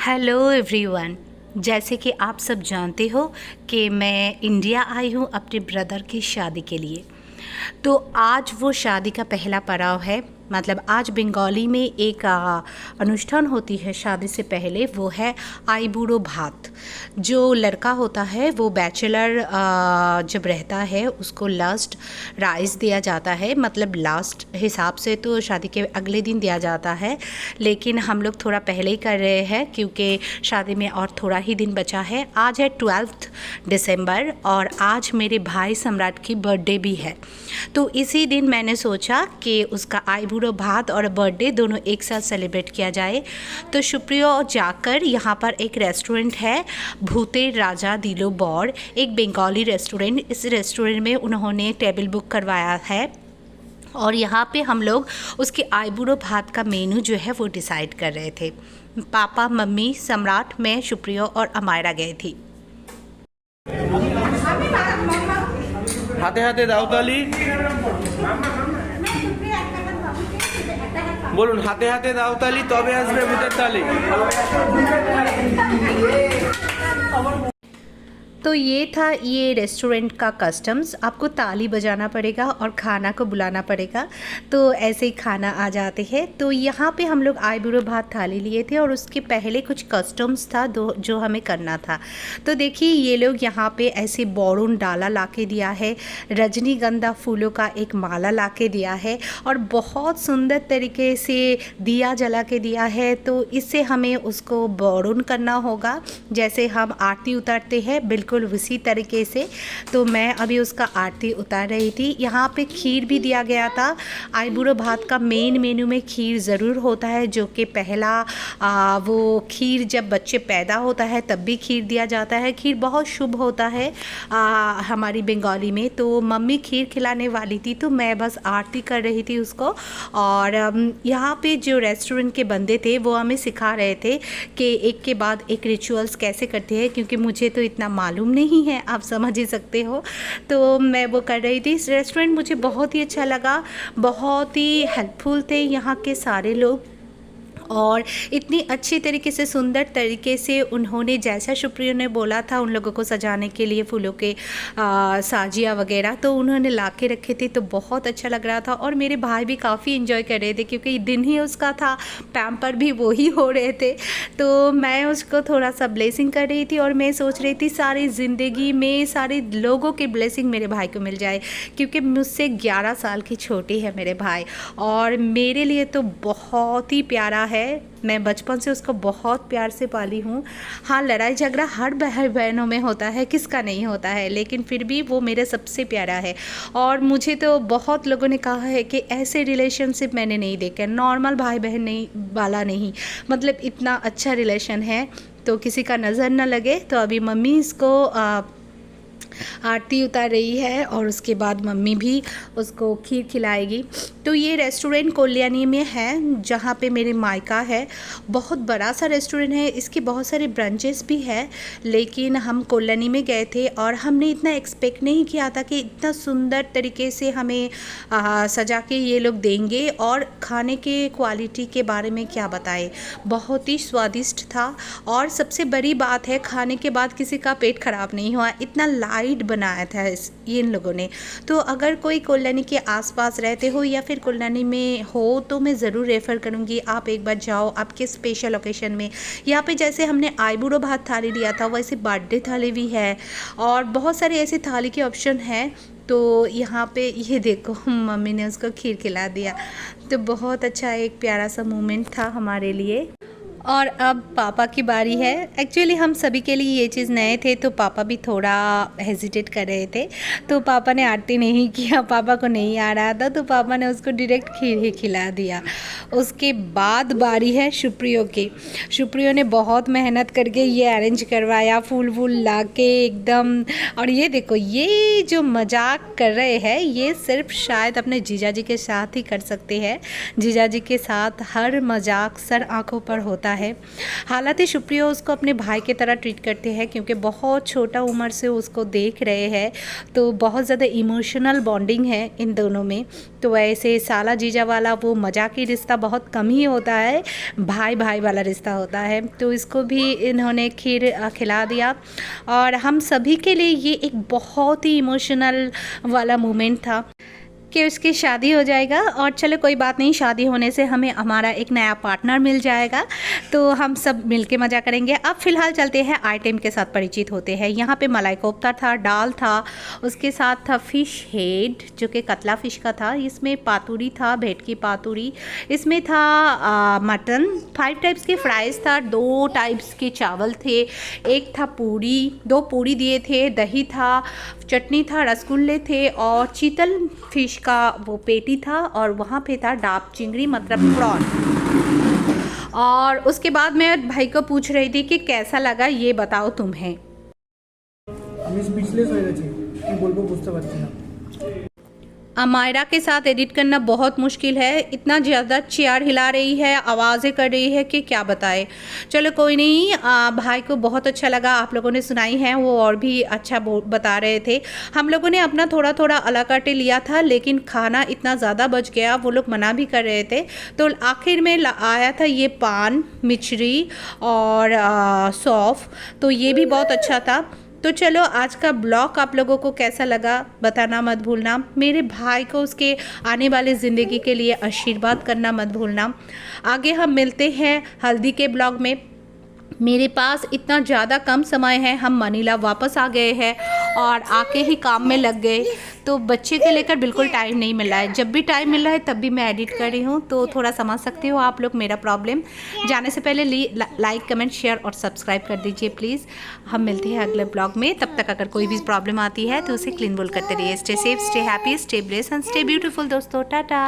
Hello everyone. जैसे कि आप सब जानते हो कि मैं इंडिया आई हूँ अपने ब्रदर की शादी के लिए। तो आज वो शादी का पहला पड़ाव है। मतलब आज बंगाली में एक अनुष्ठान होती है शादी से पहले, वो है आईबूढ़ो भात। जो लड़का होता है वो बैचलर जब रहता है उसको लास्ट राइस दिया जाता है। मतलब लास्ट हिसाब से तो शादी के अगले दिन दिया जाता है, लेकिन हम लोग थोड़ा पहले ही कर रहे हैं क्योंकि शादी में और थोड़ा ही दिन बचा है। आज है 12 दिसंबर और आज मेरे भाई सम्राट की बर्थडे भी है। तो इसी दिन मैंने सोचा कि उसका आईबूढ़ो भात और बर्थडे दोनों एक साथ सेलिब्रेट किया जाए। तो शुक्रिया जाकर यहाँ पर एक रेस्टोरेंट है, भूते राजा दिलो बौर, एक बंगाली रेस्टोरेंट। इस रेस्टोरेंट में उन्होंने टेबल बुक करवाया है और यहाँ पे हम लोग उसके आईबूढ़ो भात का मेनू जो है वो डिसाइड कर रहे थे। पापा, मम्मी, सम्राट, मैं, शुक्रिया और अमायरा गए थी। হাতে হাতে দাও তালি। বলুন হাতে হাতে দাও তালি, তবে আসবে ভূতের তালি। तो ये था ये रेस्टोरेंट का कस्टम्स। आपको ताली बजाना पड़ेगा और खाना को बुलाना पड़ेगा, तो ऐसे ही खाना आ जाते हैं। तो यहाँ पे हम लोग आईबूढ़ो भात थाली लिए थे और उसके पहले कुछ कस्टम्स था जो हमें करना था। तो देखिए ये लोग यहाँ पे ऐसे बोरून डाला ला के दिया है, रजनीगंधा फूलों का एक माला ला के दिया है और बहुत सुंदर तरीके से दिया जला के दिया है। तो इससे हमें उसको बोरून करना होगा, जैसे हम आरती उतारते हैं बिल्कुल उसी तरीके से। तो मैं अभी उसका आरती उतार रही थी। यहाँ पे खीर भी दिया गया था। आईबूढ़ो भात का मेन मेन्यू में खीर ज़रूर होता है, जो कि पहला वो खीर जब बच्चे पैदा होता है तब भी खीर दिया जाता है। खीर बहुत शुभ होता है हमारी बंगाली में। तो मम्मी खीर खिलाने वाली थी तो मैं बस आरती कर रही थी उसको। और यहाँ पे जो रेस्टोरेंट के बंदे थे वो हमें सिखा रहे थे कि एक के बाद एक रिचुअल्स कैसे करते हैं, क्योंकि मुझे तो इतना मालूम नहीं है, आप समझ ही सकते हो। तो मैं वो कर रही थी। इस रेस्टोरेंट मुझे बहुत ही अच्छा लगा, बहुत ही हेल्पफुल थे यहाँ के सारे लोग और इतनी अच्छी तरीके से सुंदर तरीके से उन्होंने जैसा शुक्रिया ने बोला था उन लोगों को सजाने के लिए फूलों के साजिया वगैरह, तो उन्होंने ला के रखे थे। तो बहुत अच्छा लग रहा था और मेरे भाई भी काफ़ी इन्जॉय कर रहे थे क्योंकि दिन ही उसका था, पैम्पर भी वो ही हो रहे थे। तो मैं उसको थोड़ा सा ब्लेसिंग कर रही थी और मैं सोच रही थी सारी ज़िंदगी में सारे लोगों की ब्लेसिंग मेरे भाई को मिल जाए, क्योंकि मुझसे 11 साल की छोटी है मेरे भाई और मेरे लिए तो बहुत ही प्यारा है। मैं बचपन से उसको बहुत प्यार से पाली हूँ। हाँ, लड़ाई झगड़ा हर भाई बहनों में होता है, किसका नहीं होता है, लेकिन फिर भी वो मेरे सबसे प्यारा है। और मुझे तो बहुत लोगों ने कहा है कि ऐसे रिलेशनशिप मैंने नहीं देखा, नॉर्मल भाई बहन नहीं वाला नहीं, मतलब इतना अच्छा रिलेशन है। तो किसी का नज़र न लगे। तो अभी मम्मी इसको आरती उतार रही है और उसके बाद मम्मी भी उसको खीर खिलाएगी। तो ये रेस्टोरेंट कल्याणी में है जहाँ पे मेरे मायका है। बहुत बड़ा सा रेस्टोरेंट है, इसके बहुत सारे ब्रांचेस भी है, लेकिन हम कल्याणी में गए थे और हमने इतना एक्सपेक्ट नहीं किया था कि इतना सुंदर तरीके से हमें सजा के ये लोग देंगे। और खाने के क्वालिटी के बारे में क्या बताए, बहुत ही स्वादिष्ट था। और सबसे बड़ी बात है, खाने के बाद किसी का पेट ख़राब नहीं हुआ, इतना लाइट बनाया था इन लोगों ने। तो अगर कोई कल्याणी के आसपास रहते हो या फिर कल्याणी में हो तो मैं ज़रूर रेफ़र करूँगी, आप एक बार जाओ आपके स्पेशल ओकेशन में। यहाँ पे जैसे हमने आईबूढ़ो भात थाली लिया था वैसे बर्थडे थाली भी है और बहुत सारे ऐसे थाली के ऑप्शन हैं। तो यहाँ पे ये देखो मम्मी ने उसको खीर खिला दिया। तो बहुत अच्छा एक प्यारा सा मोमेंट था हमारे लिए। और अब पापा की बारी है। एक्चुअली हम सभी के लिए ये चीज़ नए थे तो पापा भी थोड़ा हेजिटेट कर रहे थे। तो पापा ने आरती नहीं किया, पापा को नहीं आ रहा था, तो पापा ने उसको डायरेक्ट खीर ही खिला दिया। उसके बाद बारी है शुक्रिया की। शुक्रिया ने बहुत मेहनत करके ये अरेंज करवाया, फूल वूल ला के एकदम। और ये देखो ये जो मजाक कर रहे हैं ये सिर्फ शायद अपने जीजा जी के साथ ही कर सकते हैं। जीजा जी के साथ हर मजाक सर आँखों पर होता है। हालांकि सुप्रिया उसको अपने भाई की तरह ट्रीट करते हैं क्योंकि बहुत छोटा उम्र से उसको देख रहे हैं, तो बहुत ज़्यादा इमोशनल बॉन्डिंग है इन दोनों में। तो ऐसे साला जीजा वाला वो मजाकी रिश्ता बहुत कम ही होता है, भाई भाई वाला रिश्ता होता है। तो इसको भी इन्होंने खीर खिला दिया और हम सभी के लिए ये एक बहुत ही इमोशनल वाला मोमेंट था कि उसकी शादी हो जाएगा। और चलो कोई बात नहीं, शादी होने से हमें हमारा एक नया पार्टनर मिल जाएगा, तो हम सब मिलके मज़ा करेंगे। अब फ़िलहाल चलते हैं आइटम के साथ परिचित होते हैं। यहाँ पे मलाई कोफ्ता था, दाल था, उसके साथ था फ़िश हेड जो कि कतला फ़िश का था, इसमें पातूरी था, भेटकी पातूरी, इसमें था मटन, 5 टाइप्स के फ्राइज़ था, 2 टाइप्स के चावल थे, एक था पूरी, 2 पूरी दिए थे, दही था, चटनी था, रसगुल्ले थे और चीतल फ़िश का वो पेटी था और वहाँ पे था डाब चिंगड़ी मतलब प्रॉन। और उसके बाद मैं भाई को पूछ रही थी कि कैसा लगा ये बताओ तुम्हें। আমি স্পিচলেস হয়ে গেছি, কি বলবো বুঝতে পারছি না। अमायरा के साथ एडिट करना बहुत मुश्किल है, इतना ज़्यादा चेयर हिला रही है, आवाज़ें कर रही है कि क्या बताए। चलो कोई नहीं, भाई को बहुत अच्छा लगा, आप लोगों ने सुनाई है वो और भी अच्छा बता रहे थे। हम लोगों ने अपना थोड़ा थोड़ा अला काटे लिया था, लेकिन खाना इतना ज़्यादा बच गया, वो लोग मना भी कर रहे थे। तो आखिर में आया था ये पान, मिचरी और सौंफ, तो ये भी बहुत अच्छा था। तो चलो आज का ब्लॉग आप लोगों को कैसा लगा बताना मत भूलना। मेरे भाई को उसके आने वाली ज़िंदगी के लिए आशीर्वाद करना मत भूलना। आगे हम मिलते हैं हल्दी के ब्लॉग में। मेरे पास इतना ज़्यादा कम समय है, हम मनीला वापस आ गए हैं और आके ही काम में लग गए, तो बच्चे के लेकर बिल्कुल टाइम नहीं मिला है। जब भी टाइम मिल रहा है तब भी मैं एडिट कर रही हूँ, तो थोड़ा समझ सकते हो आप लोग मेरा प्रॉब्लम। जाने से पहले लाइक कमेंट शेयर और सब्सक्राइब कर दीजिए प्लीज़। हम मिलते हैं अगले ब्लॉग में, तब तक अगर कोई भी प्रॉब्लम आती है तो उसे क्लीन बोल करते रहिए। Stay safe, stay happy, stay blessed and stay beautiful दोस्तों। टाटा।